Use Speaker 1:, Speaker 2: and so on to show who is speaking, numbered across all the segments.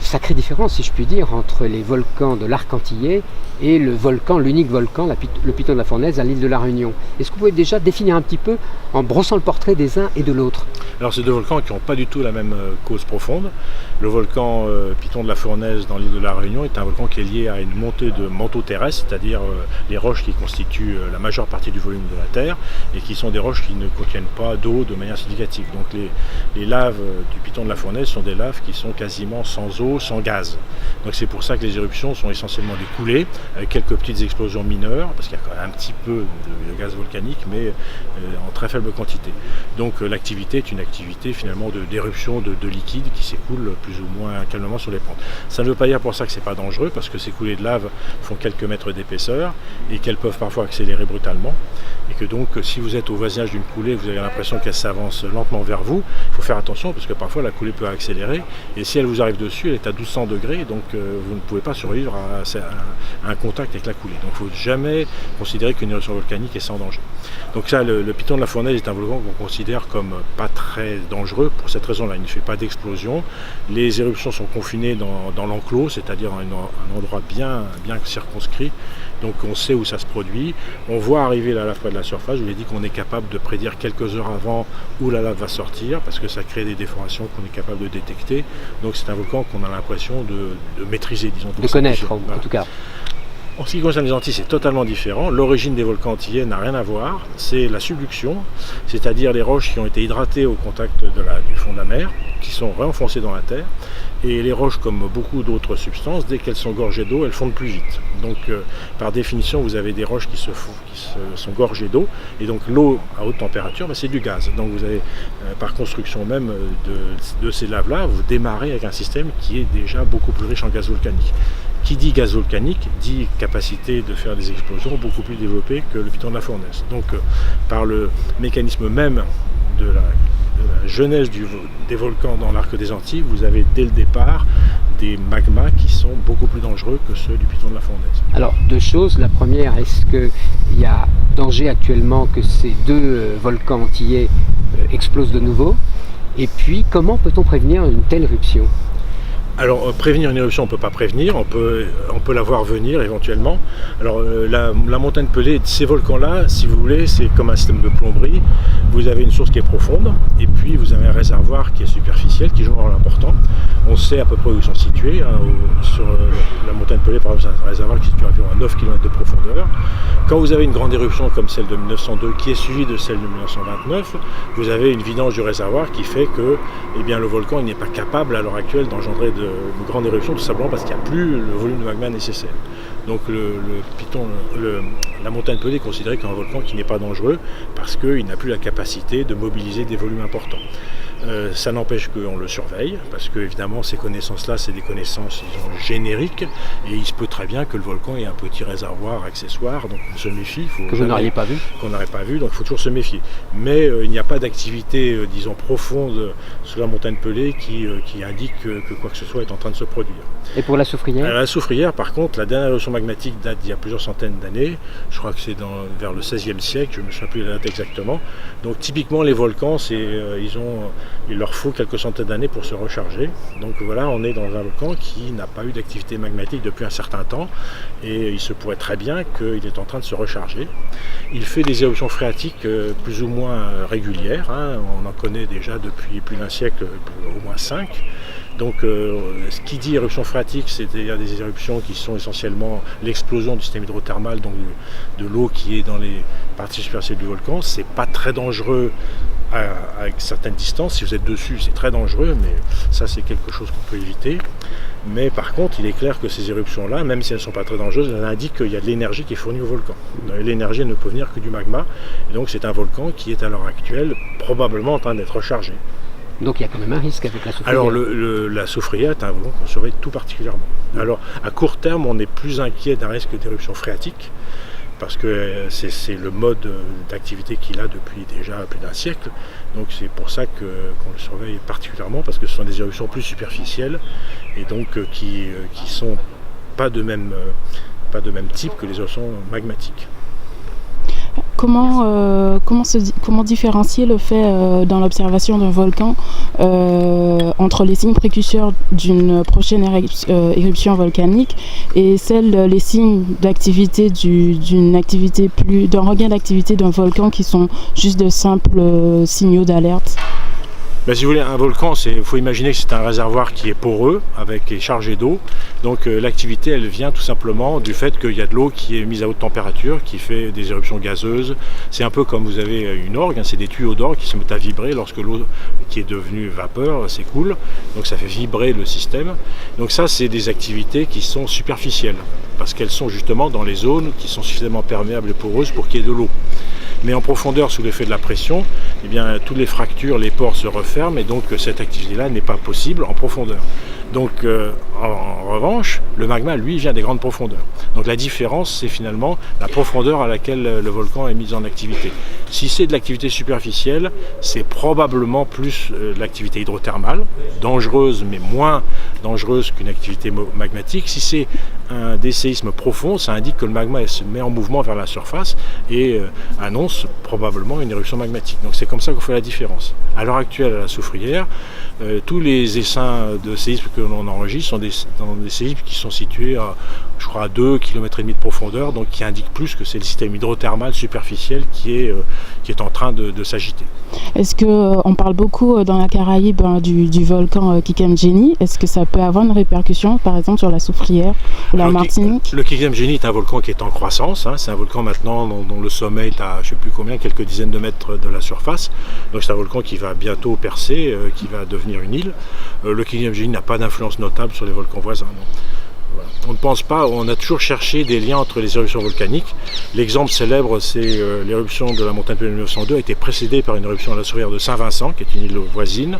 Speaker 1: sacrée différence, si je puis dire, entre les volcans de l'arc antillais et l'unique volcan, le Piton de la Fournaise à l'île de la Réunion. Est-ce que vous pouvez déjà définir un petit peu, en brossant le portrait des uns et de l'autre?
Speaker 2: Alors c'est deux volcans qui n'ont pas du tout la même cause profonde. Le volcan Piton de la Fournaise dans l'île de la Réunion est un volcan qui est lié à une montée de manteaux terrestres, c'est-à-dire les roches qui constituent la majeure partie du volume de la Terre et qui sont des roches qui ne contiennent pas d'eau de manière significative. Donc les laves du Piton de la Fournaise sont des laves qui sont quasiment sans eau, sans gaz. Donc c'est pour ça que les éruptions sont essentiellement des coulées, avec quelques petites explosions mineures, parce qu'il y a quand même un petit peu de gaz volcanique, mais en très faible quantité. Donc l'activité est une activité finalement d'éruption de liquide qui s'écoule plus ou moins calmement sur les pentes. Ça ne veut pas dire pour ça que c'est pas dangereux, parce que ces coulées de lave font quelques mètres d'épaisseur et qu'elles peuvent parfois accélérer brutalement. Et que donc si vous êtes au voisinage d'une coulée, vous avez l'impression qu'elle s'avance lentement vers vous, il faut faire attention parce que parfois la coulée peut accélérer et si elle vous arrive dessus, elle est à 1200 degrés, donc vous ne pouvez pas survivre à un contact avec la coulée. Donc il ne faut jamais considérer qu'une éruption volcanique est sans danger. Donc ça, le Piton de la Fournaise est un volcan qu'on considère comme pas très dangereux pour cette raison-là. Il ne fait pas d'explosion. Les éruptions sont confinées dans l'enclos, c'est-à-dire un endroit bien circonscrit. Donc on sait où ça se produit. On voit arriver la lave près de la surface. Je vous l'ai dit qu'on est capable de prédire quelques heures avant où la lave va sortir parce que ça crée des déformations qu'on est capable de détecter. Donc c'est un volcan qu'on a l'impression de maîtriser, disons.
Speaker 1: De connaître, en tout cas.
Speaker 2: En ce qui concerne les Antilles, c'est totalement différent. L'origine des volcans antillais n'a rien à voir. C'est la subduction, c'est-à-dire les roches qui ont été hydratées au contact du fond de la mer, qui sont réenfoncées dans la terre. Et les roches, comme beaucoup d'autres substances, dès qu'elles sont gorgées d'eau, elles fondent plus vite. Donc, par définition, vous avez des roches qui sont gorgées d'eau. Et donc, l'eau à haute température, c'est du gaz. Donc, vous avez, par construction même de ces laves-là, vous démarrez avec un système qui est déjà beaucoup plus riche en gaz volcanique. Qui dit gaz volcanique dit capacité de faire des explosions beaucoup plus développées que le Piton de la Fournaise. Donc, par le mécanisme même de la genèse des volcans dans l'arc des Antilles, vous avez dès le départ des magmas qui sont beaucoup plus dangereux que ceux du Piton de la Fournaise.
Speaker 1: Alors, deux choses. La première, est-ce qu'il y a danger actuellement que ces deux volcans antillais explosent de nouveau? Et puis, comment peut-on prévenir une telle éruption?
Speaker 2: Alors, prévenir une éruption, on ne peut pas prévenir, on peut la voir venir éventuellement. Alors, la montagne pelée, ces volcans-là, si vous voulez, c'est comme un système de plomberie. Vous avez une source qui est profonde, et puis vous avez un réservoir qui est superficiel, qui joue un rôle important. On sait à peu près où ils sont situés. Sur la montagne pelée, par exemple, c'est un réservoir qui se situe à environ 9 km de profondeur. Quand vous avez une grande éruption comme celle de 1902, qui est suivie de celle de 1929, vous avez une vidange du réservoir qui fait que le volcan n'est pas capable à l'heure actuelle d'engendrer une grande éruption, tout simplement parce qu'il n'y a plus le volume de magma nécessaire. Donc la montagne pelée est considérée comme un volcan qui n'est pas dangereux parce qu'il n'a plus la capacité de mobiliser des volumes importants. Ça n'empêche qu'on le surveille, parce que évidemment ces connaissances-là, c'est des connaissances génériques, et il se peut très bien que le volcan ait un petit réservoir accessoire, donc on se méfie.
Speaker 1: Que vous n'auriez pas vu.
Speaker 2: Qu'on n'aurait pas vu, donc il faut toujours se méfier. Mais il n'y a pas d'activité, disons, profonde sous la montagne pelée qui indique que quoi que ce soit est en train de se produire.
Speaker 1: Et pour la soufrière?
Speaker 2: La soufrière, par contre, la dernière éruption magmatique date d'il y a plusieurs centaines d'années. Je crois que c'est vers le XVIe siècle, je ne me souviens plus de la date exactement. Donc typiquement, les volcans, il leur faut quelques centaines d'années pour se recharger. Donc voilà, on est dans un volcan qui n'a pas eu d'activité magmatique depuis un certain temps, et il se pourrait très bien qu'il est en train de se recharger. Il fait des éruptions phréatiques plus ou moins régulières, on en connaît déjà depuis plus d'un siècle, au moins 5. Donc ce qui dit éruption phréatique, c'est-à-dire des éruptions qui sont essentiellement l'explosion du système hydrothermal, donc de l'eau qui est dans les parties superficielles du volcan. C'est pas très dangereux à certaines distances. Si vous êtes dessus, c'est très dangereux, mais ça c'est quelque chose qu'on peut éviter. Mais par contre, il est clair que ces éruptions-là, même si elles ne sont pas très dangereuses, elles indiquent qu'il y a de l'énergie qui est fournie au volcan. L'énergie ne peut venir que du magma, et donc c'est un volcan qui est à l'heure actuelle probablement en train d'être rechargé.
Speaker 1: Donc il y a quand même un risque avec la soufrière.
Speaker 2: Alors la soufrière est un volcan qu'on surveille tout particulièrement. Alors à court terme, on est plus inquiet d'un risque d'éruption phréatique, parce que c'est le mode d'activité qu'il a depuis déjà plus d'un siècle. Donc c'est pour ça qu'on le surveille particulièrement, parce que ce sont des éruptions plus superficielles et donc qui sont pas de même type que les éruptions magmatiques.
Speaker 3: Comment différencier le fait dans l'observation d'un volcan entre les signes précurseurs d'une prochaine éruption volcanique et les signes d'activité d'un regain d'activité d'un volcan qui sont juste de simples signaux d'alerte?
Speaker 2: Ben, si vous voulez, un volcan, il faut imaginer que c'est un réservoir qui est poreux, qui est chargé d'eau. Donc l'activité, elle vient tout simplement du fait qu'il y a de l'eau qui est mise à haute température, qui fait des éruptions gazeuses. C'est un peu comme vous avez une orgue, c'est des tuyaux d'orgue qui se mettent à vibrer lorsque l'eau qui est devenue vapeur s'écoule. Donc ça fait vibrer le système. Donc ça, c'est des activités qui sont superficielles, parce qu'elles sont justement dans les zones qui sont suffisamment perméables et poreuses pour qu'il y ait de l'eau. Mais en profondeur, sous l'effet de la pression, eh bien, toutes les fractures, les pores se referment et donc cette activité-là n'est pas possible en profondeur. Donc en revanche, le magma, lui, vient des grandes profondeurs. Donc la différence, c'est finalement la profondeur à laquelle le volcan est mis en activité. Si c'est de l'activité superficielle, c'est probablement plus l'activité hydrothermale, dangereuse mais moins dangereuse qu'une activité magmatique. Si c'est des séismes profonds, ça indique que le magma se met en mouvement vers la surface et annonce probablement une éruption magmatique. Donc c'est comme ça qu'on fait la différence. À l'heure actuelle, à la Soufrière, tous les essaims de séismes que l'on enregistre sont des séismes qui sont situés à, je crois, à 2,5 km de profondeur, donc qui indiquent plus que c'est le système hydrothermal superficiel qui est en train de s'agiter.
Speaker 3: Est-ce qu'on parle beaucoup dans la Caraïbe du volcan Kikemjeni? Est-ce que ça peut avoir une répercussion, par exemple, sur la Soufrière ou la Martinique?
Speaker 2: Le Kikemjeni est un volcan qui est en croissance. C'est un volcan maintenant dont le sommet est à, je ne sais plus combien, quelques dizaines de mètres de la surface. Donc c'est un volcan qui va bientôt percer, qui va devenir une île. Le Kikemjeni n'a pas d'influence notable sur les volcans voisins. Non. Voilà. On ne pense pas, on a toujours cherché des liens entre les éruptions volcaniques. L'exemple célèbre, c'est l'éruption de la montagne Pelée en 1902, a été précédée par une éruption à la Soufrière de Saint-Vincent, qui est une île voisine.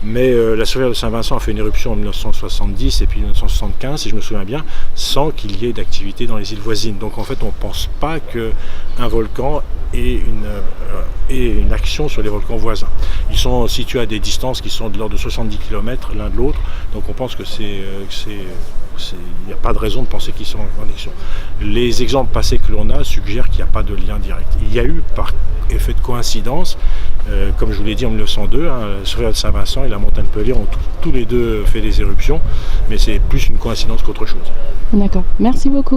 Speaker 2: Mais la Soufrière de Saint-Vincent a fait une éruption en 1970 et puis 1975, si je me souviens bien, sans qu'il y ait d'activité dans les îles voisines. Donc en fait, on ne pense pas qu'un volcan ait une action sur les volcans voisins. Ils sont situés à des distances qui sont de l'ordre de 70 km l'un de l'autre, donc on pense que il n'y a pas de raison de penser qu'ils sont en connexion. Les exemples passés que l'on a suggèrent qu'il n'y a pas de lien direct. Il y a eu, par effet de coïncidence, comme je vous l'ai dit en 1902, la Soufrière de Saint-Vincent et la montagne Pelée ont tous les deux fait des éruptions, mais c'est plus une coïncidence qu'autre chose.
Speaker 3: D'accord, merci beaucoup.